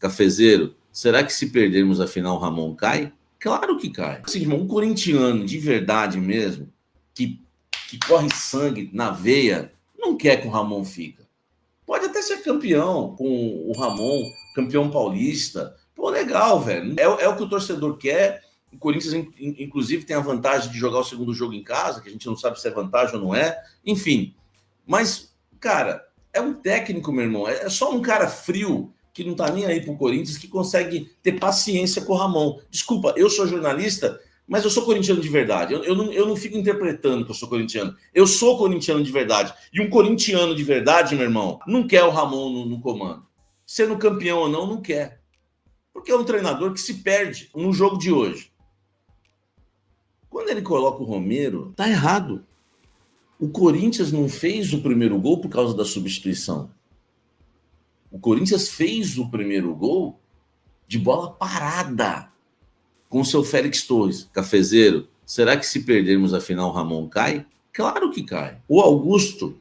Cafezeiro, será que se perdermos a final o Ramon cai? Claro que cai. Assim, irmão, um corintiano de verdade mesmo, que corre sangue na veia, não quer que o Ramon fica. Pode até ser campeão com o Ramon, campeão paulista. Pô, legal, velho. É o que o torcedor quer. O Corinthians, inclusive, tem a vantagem de jogar o segundo jogo em casa, que a gente não sabe se é vantagem ou não é. Enfim. Mas, cara, é um técnico, meu irmão. É só um cara frio que não tá nem aí pro Corinthians que consegue ter paciência com o Ramon. Desculpa, eu sou jornalista, mas eu sou corintiano de verdade. Eu não fico interpretando que eu sou corintiano. Eu sou corintiano de verdade. E um corintiano de verdade, meu irmão, não quer o Ramon no comando. Sendo campeão ou não, não quer. Porque é um treinador que se perde no jogo de hoje. Quando ele coloca o Romero, tá errado. O Corinthians não fez o primeiro gol por causa da substituição. O Corinthians fez o primeiro gol de bola parada com o seu Félix Torres. Cafezeiro, será que se perdermos a final o Ramon cai? Claro que cai. O Augusto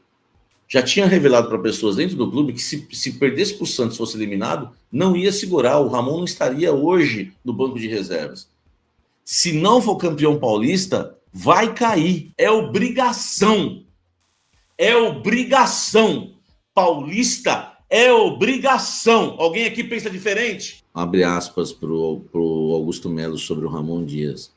já tinha revelado para pessoas dentro do clube que se perdesse para o Santos, fosse eliminado, não ia segurar. O Ramon não estaria hoje no banco de reservas. Se não for campeão paulista, vai cair. É obrigação. É obrigação. Paulista é obrigação. Alguém aqui pensa diferente? Abre aspas pro Augusto Melo sobre o Ramon Dias.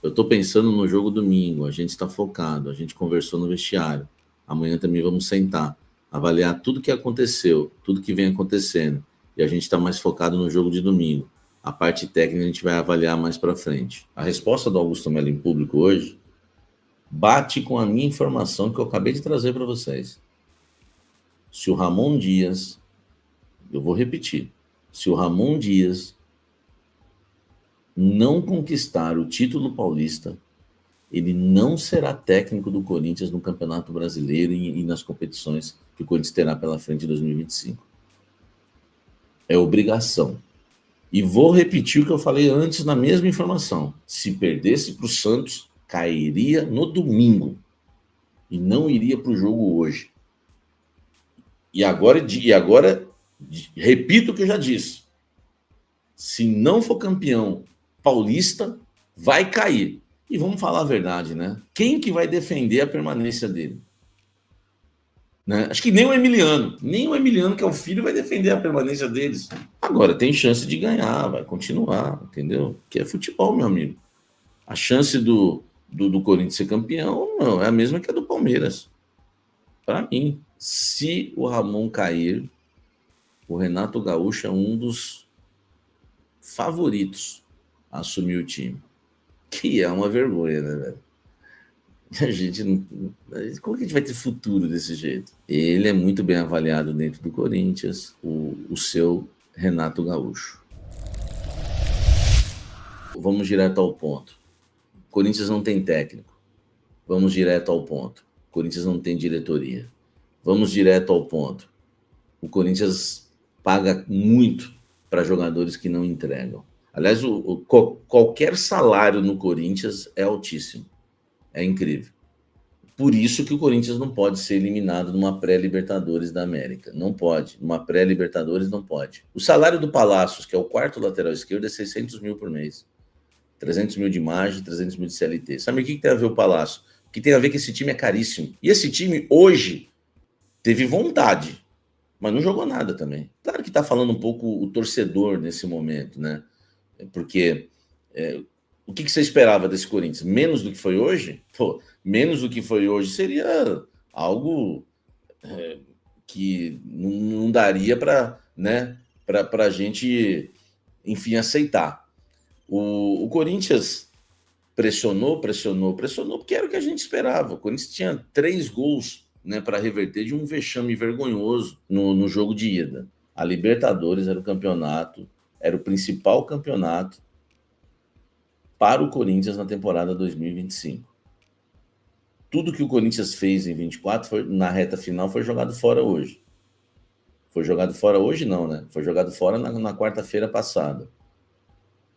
Eu estou pensando no jogo domingo. A gente está focado. A gente conversou no vestiário. Amanhã também vamos sentar, avaliar tudo que aconteceu, tudo que vem acontecendo. E a gente está mais focado no jogo de domingo. A parte técnica a gente vai avaliar mais para frente. A resposta do Augusto Melo em público hoje bate com a minha informação que eu acabei de trazer para vocês. Se o Ramon Dias, eu vou repetir, se o Ramon Dias não conquistar o título paulista, ele não será técnico do Corinthians no Campeonato Brasileiro e nas competições que o Corinthians terá pela frente em 2025. É obrigação. E vou repetir o que eu falei antes na mesma informação. Se perdesse para o Santos, cairia no domingo e não iria para o jogo hoje. E agora, repito o que eu já disse. Se não for campeão paulista, vai cair. E vamos falar a verdade, né? Quem que vai defender a permanência dele? Né? Acho que nem o Emiliano, que é o filho, vai defender a permanência deles. Agora, tem chance de ganhar, vai continuar, entendeu? Que é futebol, meu amigo. A chance do Corinthians ser campeão não é a mesma que a do Palmeiras. Para mim, se o Ramon cair, o Renato Gaúcho é um dos favoritos a assumir o time. Que é uma vergonha, né, velho? A gente não... Como que a gente vai ter futuro desse jeito? Ele é muito bem avaliado dentro do Corinthians, o seu Renato Gaúcho. Vamos direto ao ponto. O Corinthians não tem técnico. Vamos direto ao ponto. O Corinthians não tem diretoria. Vamos direto ao ponto. O Corinthians paga muito para jogadores que não entregam. Aliás, qualquer salário no Corinthians é altíssimo. É incrível. Por isso que o Corinthians não pode ser eliminado numa pré-Libertadores da América. Não pode. Numa pré-Libertadores não pode. O salário do Palácios, que é o quarto lateral esquerdo, é 600 mil por mês. 300 mil de margem, 300 mil de CLT. Sabe o que tem a ver o Palácio? O que tem a ver que esse time é caríssimo. E esse time, hoje, teve vontade, mas não jogou nada também. Claro que está falando um pouco o torcedor nesse momento, né? Porque... o que você esperava desse Corinthians? Menos do que foi hoje? Pô, menos do que foi hoje seria algo que não daria para, né, para a gente, enfim, aceitar. O Corinthians pressionou, porque era o que a gente esperava. O Corinthians tinha 3 gols, né, para reverter de um vexame vergonhoso no jogo de ida. A Libertadores era o campeonato, era o principal campeonato para o Corinthians na temporada 2025. Tudo que o Corinthians fez em 24 na reta final foi jogado fora hoje. Foi jogado fora hoje não, né? Foi jogado fora na quarta-feira passada.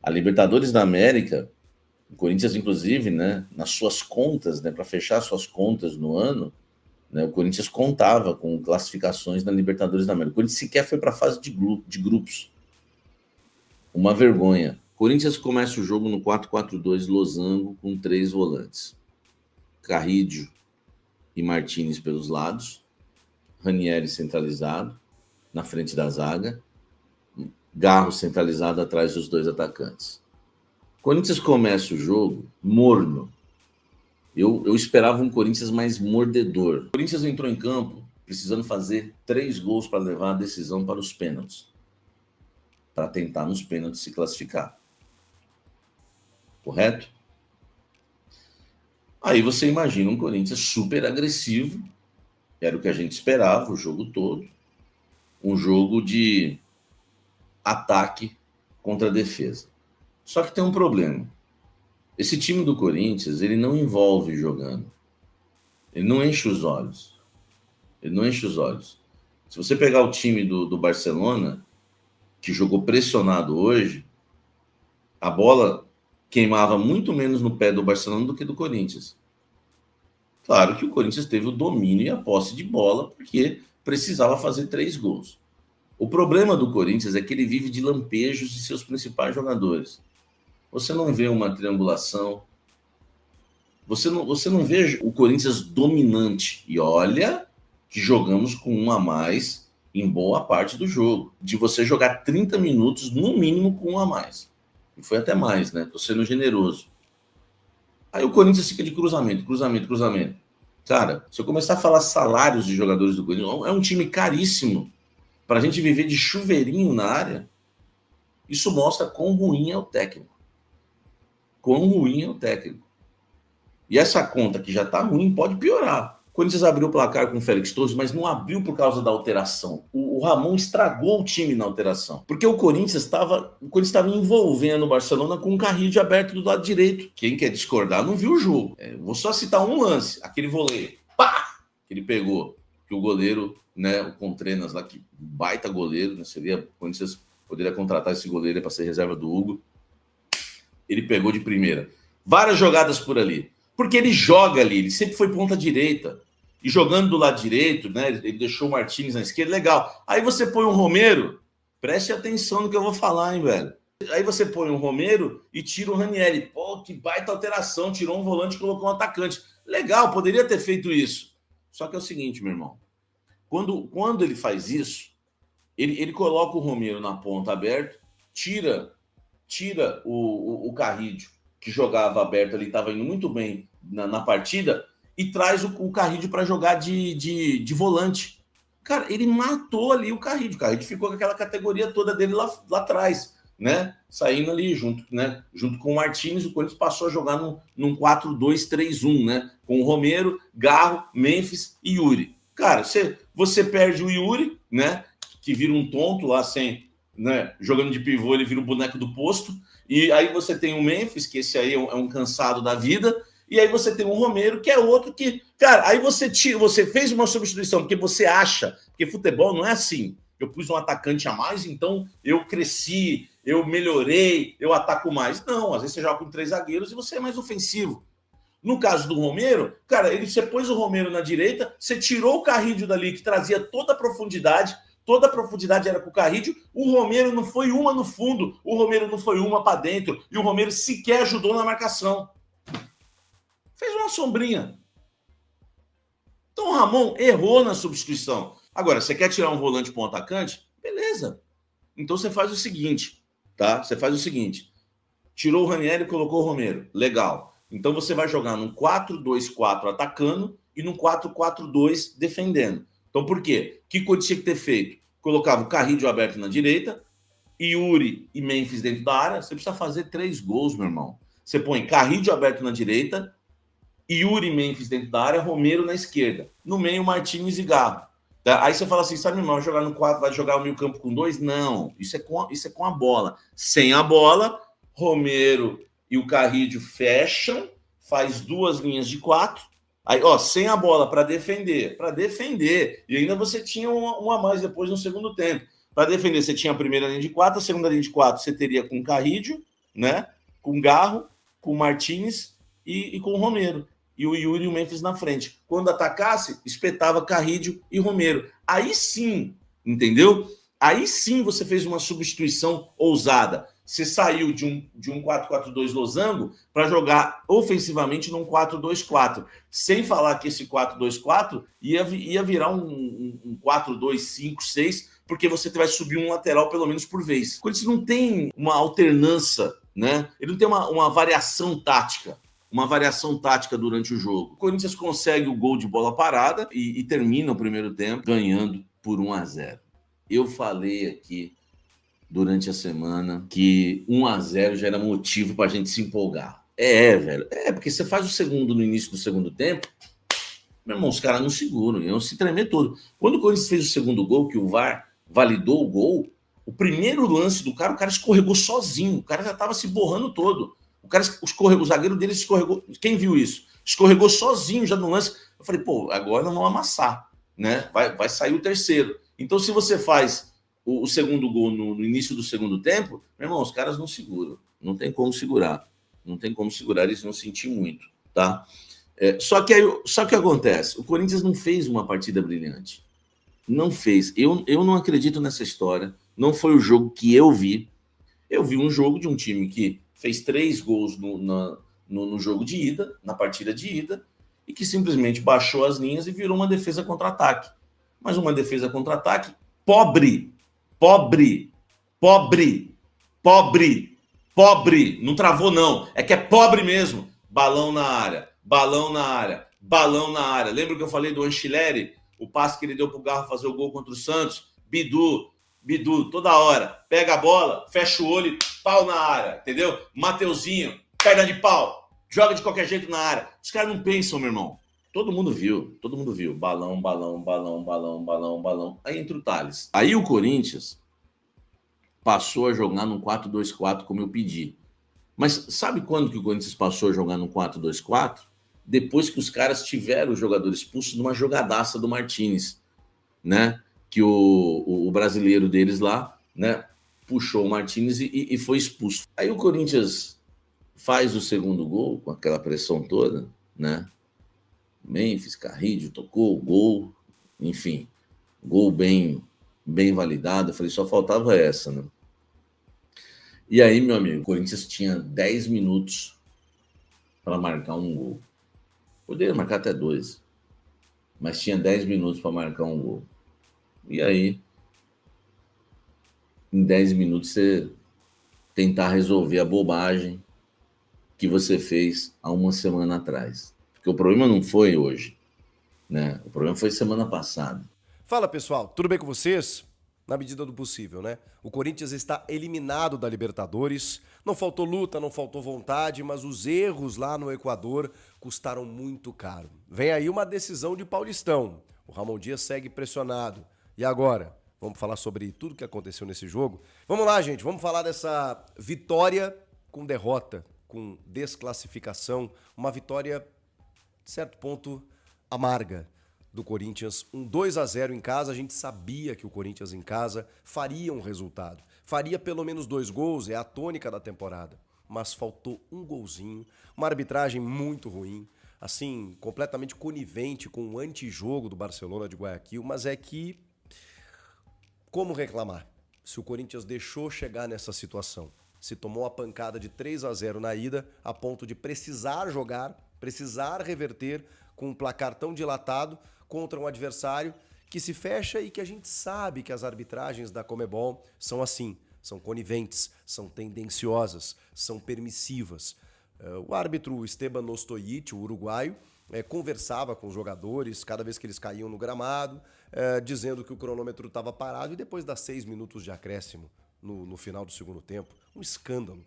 A Libertadores da América, o Corinthians, inclusive, né, nas suas contas, né, para fechar suas contas no ano, né, o Corinthians contava com classificações na Libertadores da América. O Corinthians sequer foi para a fase de grupos. Uma vergonha. Corinthians começa o jogo no 4-4-2 losango com 3 volantes. Carrídio e Martínez pelos lados. Ranieri centralizado na frente da zaga. Garro centralizado atrás dos 2 atacantes. Corinthians começa o jogo morno. Eu esperava um Corinthians mais mordedor. O Corinthians entrou em campo precisando fazer 3 gols para levar a decisão para os pênaltis. Para tentar nos pênaltis se classificar. Correto? Aí você imagina um Corinthians super agressivo. Era o que a gente esperava o jogo todo. Um jogo de ataque contra a defesa. Só que tem um problema. Esse time do Corinthians, ele não envolve jogando. Ele não enche os olhos. Ele não enche os olhos. Se você pegar o time do Barcelona, que jogou pressionado hoje, a bola queimava muito menos no pé do Barcelona do que do Corinthians. Claro que o Corinthians teve o domínio e a posse de bola, porque precisava fazer 3 gols. O problema do Corinthians é que ele vive de lampejos de seus principais jogadores. Você não vê uma triangulação. Você não vê o Corinthians dominante. E olha que jogamos com 1 a mais em boa parte do jogo. De você jogar 30 minutos, no mínimo, com 1 a mais. E foi até mais, né? Tô sendo generoso. Aí o Corinthians fica de cruzamento. Cara, se eu começar a falar salários de jogadores do Corinthians, é um time caríssimo. Para a gente viver de chuveirinho na área, isso mostra quão ruim é o técnico. E essa conta que já está ruim pode piorar. O Corinthians abriu o placar com o Félix Torres, mas não abriu por causa da alteração. O Ramon estragou o time na alteração. Porque o Corinthians estava envolvendo o Barcelona com um Carrídio aberto do lado direito. Quem quer discordar não viu o jogo. Vou só citar um lance. Aquele voleio. Pá! Que ele pegou. Que o goleiro, né, o Contreras lá, que baita goleiro, né, o Corinthians poderia contratar esse goleiro para ser reserva do Hugo. Ele pegou de primeira. Várias jogadas por ali. Porque ele joga ali, ele sempre foi ponta direita. E jogando do lado direito, né? Ele deixou o Martínez na esquerda, legal. Aí você põe um Romero, preste atenção no que eu vou falar, hein, velho. Aí você põe um Romero e tira o Ranieri. Pô, que baita alteração, tirou um volante e colocou um atacante. Legal, poderia ter feito isso. Só que é o seguinte, meu irmão. Quando ele faz isso, ele coloca o Romero na ponta aberta, tira o Carrídio, que jogava aberto ali, estava indo muito bem na partida, e traz o Carrídio para jogar de volante. Cara, ele matou ali o Carrídio. O Carrídio ficou com aquela categoria toda dele lá atrás, né? Saindo ali junto com o Martínez, o Corinthians passou a jogar num 4-2-3-1, né? Com o Romero, Garro, Memphis e Yuri. Cara, você perde o Yuri, né? Que vira um tonto lá sem... Né, jogando de pivô, ele vira o boneco do posto. E aí você tem o Memphis, que esse aí é um cansado da vida. E aí você tem o Romero, que é outro que... Cara, aí você fez uma substituição, porque você acha que futebol não é assim. Eu pus um atacante a mais, então eu cresci, eu melhorei, eu ataco mais. Não, às vezes você joga com 3 zagueiros e você é mais ofensivo. No caso do Romero, cara, você pôs o Romero na direita, você tirou o Carrídio dali, que trazia toda a profundidade era com o Carrídio. O Romero não foi uma no fundo, o Romero não foi uma para dentro, e o Romero sequer ajudou na marcação. Fez uma sombrinha. Então o Ramon errou na substituição. Agora, você quer tirar um volante para um atacante? Beleza. Então você faz o seguinte, tá? Você faz o seguinte. Tirou o Ranieri e colocou o Romero. Legal. Então você vai jogar num 4-2-4 atacando e num 4-4-2 defendendo. Então, por quê? O que o Corinthians tinha que ter feito? Colocava o Carrídio aberto na direita, Yuri e Memphis dentro da área. Você precisa fazer 3 gols, meu irmão. Você põe Carrídio aberto na direita, Yuri e Memphis dentro da área, Romero na esquerda. No meio, Martínez e Garro. Tá? Aí você fala assim, sabe, irmão, vai jogar no 4, vai jogar o meio campo com 2? Não, isso é com a bola. Sem a bola, Romero e o Carrídio fecham, faz 2 linhas de 4. Aí, sem a bola para defender. E ainda você tinha um a mais depois no segundo tempo. Para defender, você tinha a primeira linha de 4, a segunda linha de 4 você teria com o Carrídio, né? Com o Garro, com o Martínez e com o Romero. E o Yuri e o Memphis na frente. Quando atacasse, espetava Carrídio e Romero. Aí sim, entendeu? Aí sim você fez uma substituição ousada. Você saiu de um 4-4-2 losango para jogar ofensivamente num 4-2-4. Sem falar que esse 4-2-4 ia virar um 4-2-5-6, porque você vai subir um lateral pelo menos por vez. O Corinthians não tem uma alternância, né? Ele não tem uma variação tática. Uma variação tática durante o jogo. O Corinthians consegue o gol de bola parada e termina o primeiro tempo ganhando por 1-0. Eu falei aqui durante a semana que 1-0 já era motivo para a gente se empolgar. Velho. Porque você faz o segundo no início do segundo tempo, meu irmão, os caras não seguram, iam se tremer todo. Quando o Corinthians fez o segundo gol, que o VAR validou o gol, o primeiro lance do cara, o cara escorregou sozinho, o cara já estava se borrando todo. O cara escorregou, o zagueiro dele escorregou. Quem viu isso? Escorregou sozinho já no lance. Eu falei, pô, agora não vão amassar, né? Vai sair o terceiro. Então, se você faz o segundo gol no início do segundo tempo, meu irmão, os caras não seguram. Não tem como segurar. Não tem como segurar, eles não sentir muito, tá? Só que acontece, o Corinthians não fez uma partida brilhante. Não fez. Eu não acredito nessa história. Não foi o jogo que eu vi. Eu vi um jogo de um time que fez 3 gols no jogo de ida, na partida de ida, e que simplesmente baixou as linhas e virou uma defesa contra-ataque. Mas uma defesa contra-ataque pobre, pobre, pobre, pobre, pobre. Não travou, não. É que é pobre mesmo. Balão na área, balão na área, balão na área. Lembra que eu falei do Anchileri? O passe que ele deu pro Garro fazer o gol contra o Santos? Bidu, toda hora. Pega a bola, fecha o olho e pau na área, entendeu? Mateuzinho, perna de pau, joga de qualquer jeito na área. Os caras não pensam, meu irmão. Todo mundo viu. Balão, balão, balão, balão, balão, balão. Aí entra o Thales. Aí o Corinthians passou a jogar no 4-2-4 como eu pedi. Mas sabe quando que o Corinthians passou a jogar no 4-2-4? Depois que os caras tiveram o jogador expulso numa jogadaça do Martínez, né? Que o brasileiro deles lá, né? Puxou o Martínez e foi expulso. Aí o Corinthians faz o segundo gol com aquela pressão toda, né? Memphis, Carrillo tocou o gol, enfim, gol bem validado. Eu falei, só faltava essa, né? E aí, meu amigo, o Corinthians tinha 10 minutos para marcar um gol. Poderia marcar até 2, mas tinha 10 minutos para marcar um gol. E aí, em 10 minutos, você tentar resolver a bobagem que você fez há uma semana atrás. Porque o problema não foi hoje, né? O problema foi semana passada. Fala pessoal, tudo bem com vocês? Na medida do possível, né? O Corinthians está eliminado da Libertadores. Não faltou luta, não faltou vontade, mas os erros lá no Equador custaram muito caro. Vem aí uma decisão de Paulistão. O Ramon Dias segue pressionado. E agora? Vamos falar sobre tudo que aconteceu nesse jogo? Vamos lá, gente. Vamos falar dessa vitória com derrota, com desclassificação. Uma vitória, de certo ponto, amarga do Corinthians, um 2-0 em casa. A gente sabia que o Corinthians em casa faria um resultado, faria pelo menos 2 gols, é a tônica da temporada, mas faltou um golzinho, uma arbitragem muito ruim, assim, completamente conivente com o antijogo do Barcelona de Guayaquil, mas é que, como reclamar se o Corinthians deixou chegar nessa situação? Se tomou a pancada de 3-0 na ida, a ponto de precisar jogar, precisar reverter com um placar tão dilatado contra um adversário que se fecha e que a gente sabe que as arbitragens da Conmebol são assim, são coniventes, são tendenciosas, são permissivas. O árbitro Esteban Ostojic, o uruguaio, conversava com os jogadores cada vez que eles caíam no gramado, dizendo que o cronômetro estava parado e depois dá 6 minutos de acréscimo no final do segundo tempo. Um escândalo.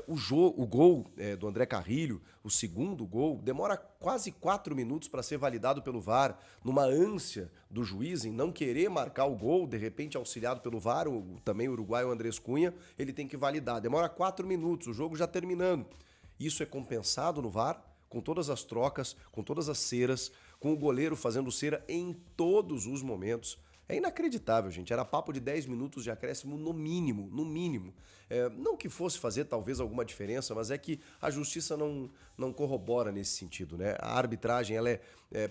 O gol do André Carrillo, o segundo gol, demora quase 4 minutos para ser validado pelo VAR, numa ânsia do juiz em não querer marcar o gol, de repente auxiliado pelo VAR, também o uruguaio Andrés Cunha, ele tem que validar. Demora 4 minutos, o jogo já terminando. Isso é compensado no VAR, com todas as trocas, com todas as ceras, com o goleiro fazendo cera em todos os momentos. É inacreditável, gente. Era papo de 10 minutos de acréscimo no mínimo, no mínimo. Não que fosse fazer talvez alguma diferença, mas é que a justiça não corrobora nesse sentido, né? A arbitragem, ela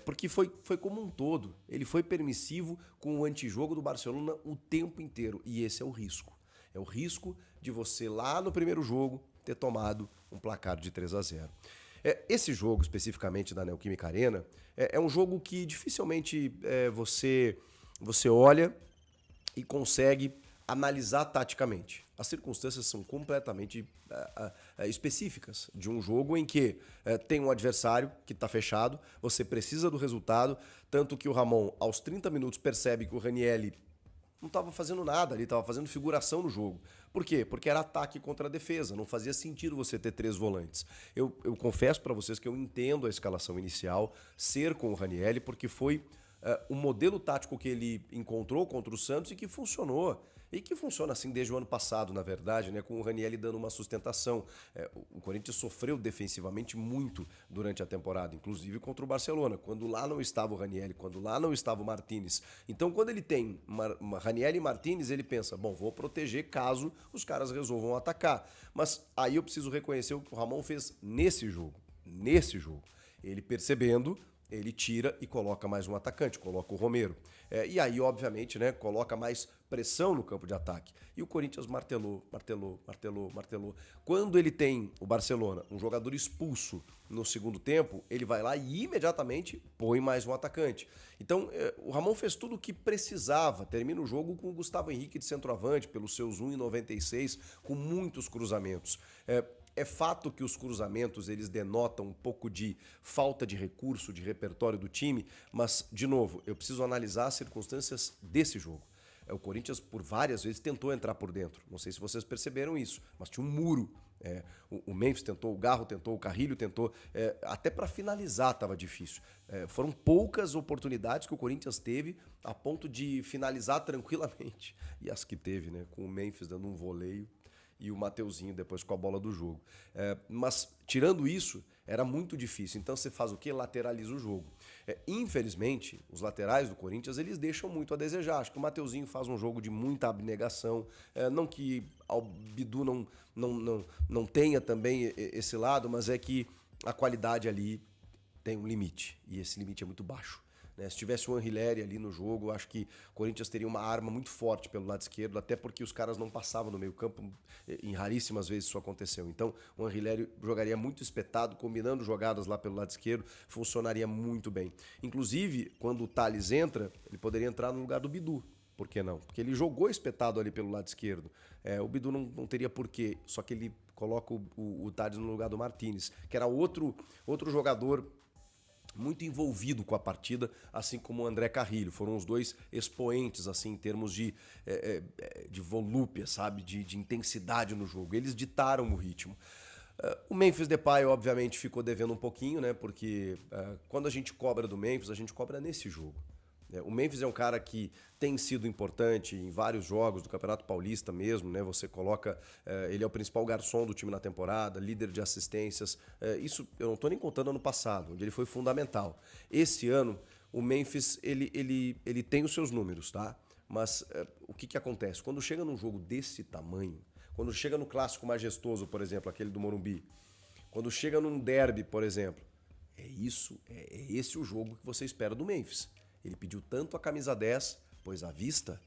porque foi como um todo. Ele foi permissivo com o antijogo do Barcelona o tempo inteiro. E esse é o risco. É o risco de você lá no primeiro jogo ter tomado um placar de 3-0. Esse jogo, especificamente da Neoquímica Arena, é um jogo que dificilmente você olha e consegue analisar taticamente. As circunstâncias são completamente específicas de um jogo em que tem um adversário que está fechado, você precisa do resultado, tanto que o Ramon, aos 30 minutos, percebe que o Ranieri não estava fazendo nada ali, estava fazendo figuração no jogo. Por quê? Porque era ataque contra a defesa, não fazia sentido você ter 3 volantes. Eu confesso para vocês que eu entendo a escalação inicial ser com o Ranieri, porque foi o modelo tático que ele encontrou contra o Santos e que funcionou. E que funciona assim desde o ano passado, na verdade, né, com o Ranieri dando uma sustentação. O Corinthians sofreu defensivamente muito durante a temporada, inclusive contra o Barcelona, quando lá não estava o Ranieri, quando lá não estava o Martínez. Então, quando ele tem uma Ranieri e Martínez, ele pensa, bom, vou proteger caso os caras resolvam atacar. Mas aí eu preciso reconhecer o que o Ramon fez nesse jogo. Nesse jogo. Ele percebendo, ele tira e coloca mais um atacante, coloca o Romero. E aí, obviamente, né, coloca mais pressão no campo de ataque. E o Corinthians martelou. Quando ele tem o Barcelona, um jogador expulso no segundo tempo, ele vai lá e imediatamente põe mais um atacante. Então, o Ramon fez tudo o que precisava. Termina o jogo com o Gustavo Henrique de centroavante, pelos seus 1,96, com muitos cruzamentos. É fato que os cruzamentos eles denotam um pouco de falta de recurso, de repertório do time, mas, de novo, eu preciso analisar as circunstâncias desse jogo. O Corinthians, por várias vezes, tentou entrar por dentro. Não sei se vocês perceberam isso, mas tinha um muro. O Memphis tentou, o Garro tentou, o Carrilho tentou. Até para finalizar estava difícil. Foram poucas oportunidades que o Corinthians teve a ponto de finalizar tranquilamente. E as que teve, né? Com o Memphis dando um voleio e o Mateuzinho depois com a bola do jogo. Mas, tirando isso, era muito difícil. Então você faz o quê? Lateraliza o jogo. Infelizmente, os laterais do Corinthians, eles deixam muito a desejar. Acho que o Mateuzinho faz um jogo de muita abnegação. Não que o Bidu não tenha também esse lado, mas é que a qualidade ali tem um limite. E esse limite é muito baixo. Se tivesse o Anrileri ali no jogo, acho que o Corinthians teria uma arma muito forte pelo lado esquerdo, até porque os caras não passavam no meio campo, em raríssimas vezes isso aconteceu. Então, o Anrileri jogaria muito espetado, combinando jogadas lá pelo lado esquerdo, funcionaria muito bem. Inclusive, quando o Tales entra, ele poderia entrar no lugar do Bidu. Por que não? Porque ele jogou espetado ali pelo lado esquerdo. O Bidu não teria porquê, só que ele coloca o Tales no lugar do Martínez, que era outro jogador muito envolvido com a partida, assim como o André Carrilho. Foram os dois expoentes, assim, em termos de volúpia, sabe? De intensidade no jogo. Eles ditaram o ritmo. O Memphis Depay, obviamente, ficou devendo um pouquinho, né? Porque quando a gente cobra do Memphis, a gente cobra nesse jogo. O Memphis é um cara que tem sido importante em vários jogos do Campeonato Paulista mesmo, né? Você coloca, ele é o principal garçom do time na temporada, líder de assistências. Isso eu não estou nem contando ano passado, onde ele foi fundamental. Esse ano, o Memphis, ele tem os seus números, tá? Mas o que acontece? Quando chega num jogo desse tamanho, quando chega no clássico majestoso, por exemplo, aquele do Morumbi, quando chega num derby, por exemplo, é esse o jogo que você espera do Memphis. Ele pediu tanto a camisa 10, pois a vista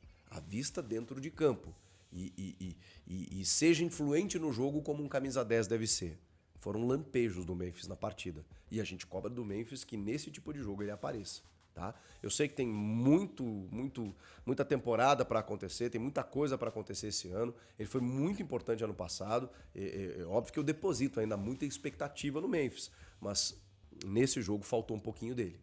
dentro de campo. E seja influente no jogo como um camisa 10 deve ser. Foram lampejos do Memphis na partida. E a gente cobra do Memphis que nesse tipo de jogo ele apareça. Tá? Eu sei que tem muita temporada para acontecer, tem muita coisa para acontecer esse ano. Ele foi muito importante ano passado. É óbvio que eu deposito ainda muita expectativa no Memphis, mas nesse jogo faltou um pouquinho dele,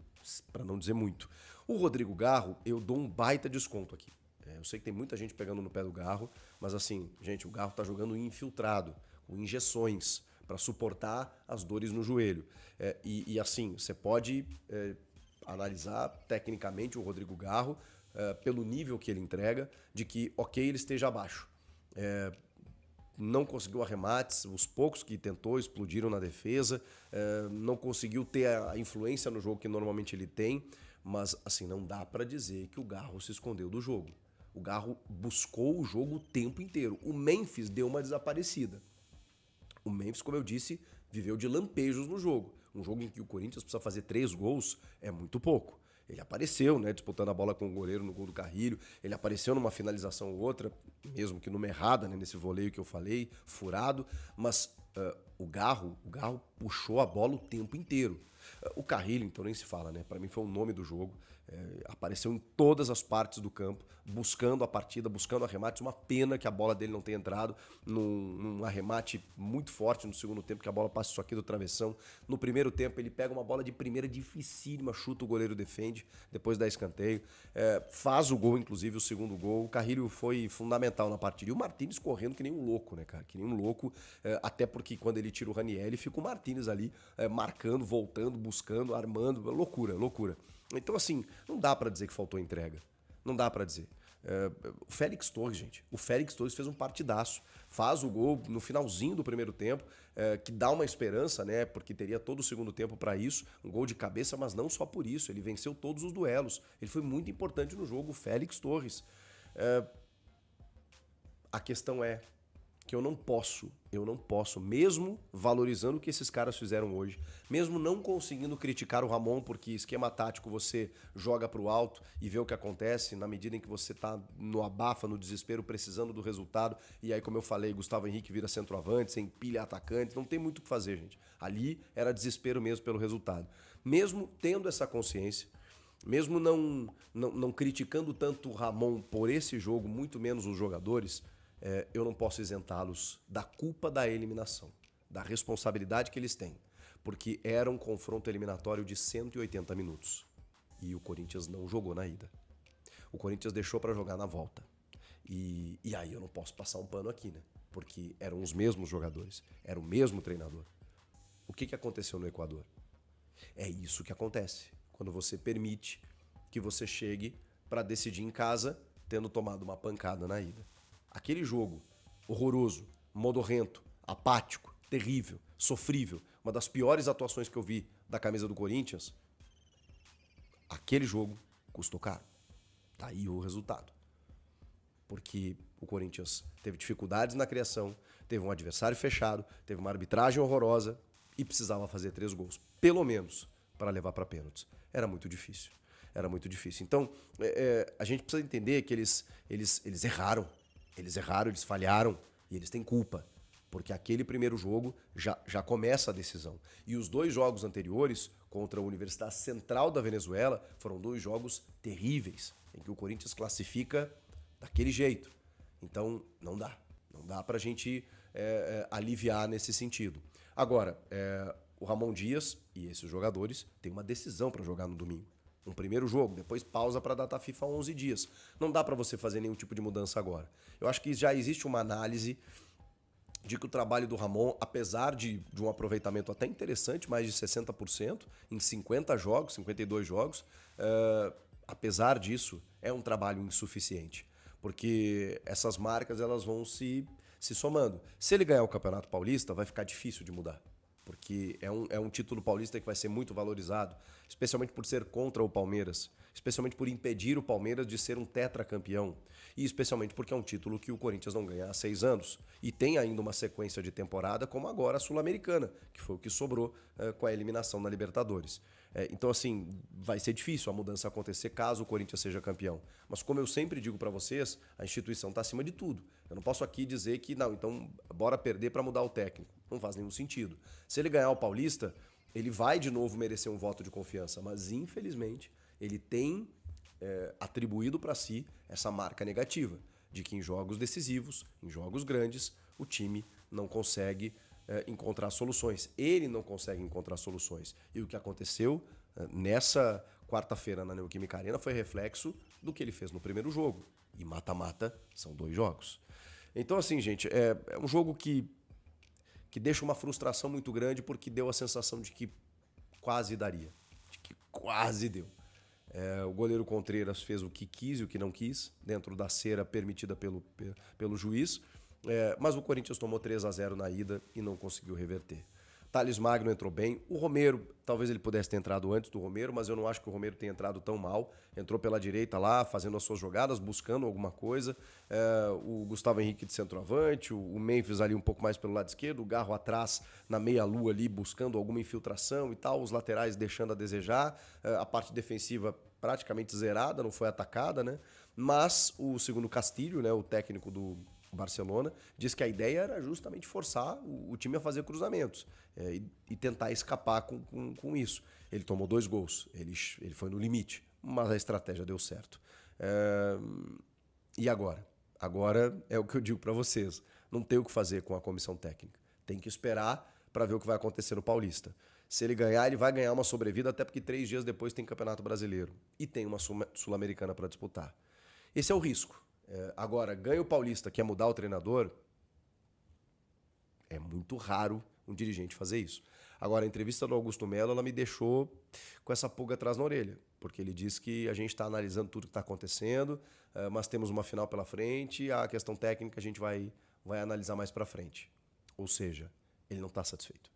para não dizer muito. O Rodrigo Garro, eu dou um baita desconto aqui. Eu sei que tem muita gente pegando no pé do Garro, mas assim, gente, o Garro tá jogando infiltrado, com injeções, para suportar as dores no joelho. E assim, você pode analisar tecnicamente o Rodrigo Garro pelo nível que ele entrega, de que, ok, ele esteja abaixo. Não conseguiu arremates, os poucos que tentou explodiram na defesa, não conseguiu ter a influência no jogo que normalmente ele tem, mas assim, não dá para dizer que o Garro se escondeu do jogo. O Garro buscou o jogo o tempo inteiro. O Memphis deu uma desaparecida. O Memphis, como eu disse, viveu de lampejos no jogo. Um jogo em que o Corinthians precisa fazer 3 gols é muito pouco. Ele apareceu, né, disputando a bola com o goleiro no gol do Carrilho. Ele apareceu numa finalização ou outra, mesmo que numa errada, né, nesse voleio que eu falei, furado. Mas o Garro puxou a bola o tempo inteiro. O Carrilho, então, nem se fala, né? Para mim foi o nome do jogo. Apareceu em todas as partes do campo, buscando a partida, buscando arremates. Uma pena que a bola dele não tenha entrado num arremate muito forte no segundo tempo, que a bola passa isso aqui do travessão. No primeiro tempo, ele pega uma bola de primeira dificílima, chuta, o goleiro defende, depois dá escanteio. Faz o gol, inclusive, o segundo gol. O Carrilho foi fundamental na partida. E o Martínez correndo que nem um louco, né, cara? Que nem um louco, até porque quando ele tira o Ranieri, fica o Martínez ali marcando, voltando, buscando, armando. Loucura, loucura. Então, assim, não dá pra dizer que faltou entrega. Não dá pra dizer. O Félix Torres, gente. O Félix Torres fez um partidaço. Faz o gol no finalzinho do primeiro tempo, que dá uma esperança, né? Porque teria todo o segundo tempo pra isso. Um gol de cabeça, mas não só por isso. Ele venceu todos os duelos. Ele foi muito importante no jogo, o Félix Torres. A questão é que eu não posso, mesmo valorizando o que esses caras fizeram hoje, mesmo não conseguindo criticar o Ramon, porque esquema tático você joga pro alto e vê o que acontece na medida em que você tá no abafa, no desespero, precisando do resultado, e aí, como eu falei, Gustavo Henrique vira centroavante, sem pilha atacante, não tem muito o que fazer, gente. Ali era desespero mesmo pelo resultado. Mesmo tendo essa consciência, mesmo não criticando tanto o Ramon por esse jogo, muito menos os jogadores, eu não posso isentá-los da culpa da eliminação, da responsabilidade que eles têm, porque era um confronto eliminatório de 180 minutos e o Corinthians não jogou na ida. O Corinthians deixou para jogar na volta. E aí eu não posso passar um pano aqui, né? Porque eram os mesmos jogadores, era o mesmo treinador. O que aconteceu no Equador? É isso que acontece quando você permite que você chegue para decidir em casa tendo tomado uma pancada na ida. Aquele jogo horroroso, modorrento, apático, terrível, sofrível, uma das piores atuações que eu vi da camisa do Corinthians, aquele jogo custou caro. Tá aí o resultado. Porque o Corinthians teve dificuldades na criação, teve um adversário fechado, teve uma arbitragem horrorosa e precisava fazer 3 gols, pelo menos, para levar para pênaltis. Era muito difícil. Era muito difícil. Então, a gente precisa entender que eles erraram. Eles erraram, eles falharam e eles têm culpa. Porque aquele primeiro jogo já começa a decisão. E os 2 jogos anteriores, contra a Universidade Central da Venezuela, foram 2 jogos terríveis, em que o Corinthians classifica daquele jeito. Então, não dá. Não dá pra gente aliviar nesse sentido. Agora, o Ramon Dias e esses jogadores têm uma decisão para jogar no domingo. Um primeiro jogo, depois pausa para a data FIFA 11 dias. Não dá para você fazer nenhum tipo de mudança agora. Eu acho que já existe uma análise de que o trabalho do Ramon, apesar de um aproveitamento até interessante, mais de 60%, em 50 jogos, 52 jogos, apesar disso, é um trabalho insuficiente. Porque essas marcas elas vão se somando. Se ele ganhar o Campeonato Paulista, vai ficar difícil de mudar. Porque é um título paulista que vai ser muito valorizado, especialmente por ser contra o Palmeiras, especialmente por impedir o Palmeiras de ser um tetracampeão e especialmente porque é um título que o Corinthians não ganha há 6 anos e tem ainda uma sequência de temporada como agora a Sul-Americana, que foi o que sobrou com a eliminação na Libertadores. Então, assim, vai ser difícil a mudança acontecer caso o Corinthians seja campeão. Mas como eu sempre digo para vocês, a instituição está acima de tudo. Eu não posso aqui dizer que, não, então bora perder para mudar o técnico. Não faz nenhum sentido. Se ele ganhar o Paulista, ele vai de novo merecer um voto de confiança, mas infelizmente ele tem atribuído para si essa marca negativa, de que em jogos decisivos, em jogos grandes, o time não consegue encontrar soluções. Ele não consegue encontrar soluções. E o que aconteceu nessa quarta-feira na Neoquímica Arena foi reflexo do que ele fez no primeiro jogo. E mata-mata são 2 jogos. Então, assim, gente, é um jogo que deixa uma frustração muito grande porque deu a sensação de que quase daria. De que quase deu. O goleiro Contreras fez o que quis e o que não quis, dentro da cera permitida pelo juiz. Mas o Corinthians tomou 3-0 na ida e não conseguiu reverter. Thales Magno entrou bem. O Romero, talvez ele pudesse ter entrado antes do Romero, mas eu não acho que o Romero tenha entrado tão mal. Entrou pela direita lá, fazendo as suas jogadas, buscando alguma coisa. O Gustavo Henrique de centroavante, o Memphis ali um pouco mais pelo lado esquerdo, o Garro atrás na meia-lua ali, buscando alguma infiltração e tal, os laterais deixando a desejar. A parte defensiva praticamente zerada, não foi atacada, né? Mas o segundo Castilho, né, o técnico do Barcelona, diz que a ideia era justamente forçar o time a fazer cruzamentos e tentar escapar com isso. Ele tomou 2 gols, ele foi no limite, mas a estratégia deu certo. E agora? Agora é o que eu digo para vocês, não tem o que fazer com a comissão técnica. Tem que esperar para ver o que vai acontecer no Paulista. Se ele ganhar, ele vai ganhar uma sobrevida, até porque 3 dias depois tem Campeonato Brasileiro e tem uma Sul-Americana para disputar. Esse é o risco. Agora, ganha o Paulista, quer mudar o treinador, é muito raro um dirigente fazer isso. Agora, a entrevista do Augusto Melo, ela me deixou com essa pulga atrás na orelha, porque ele disse que a gente está analisando tudo que está acontecendo, mas temos uma final pela frente, a questão técnica a gente vai analisar mais para frente. Ou seja, ele não está satisfeito.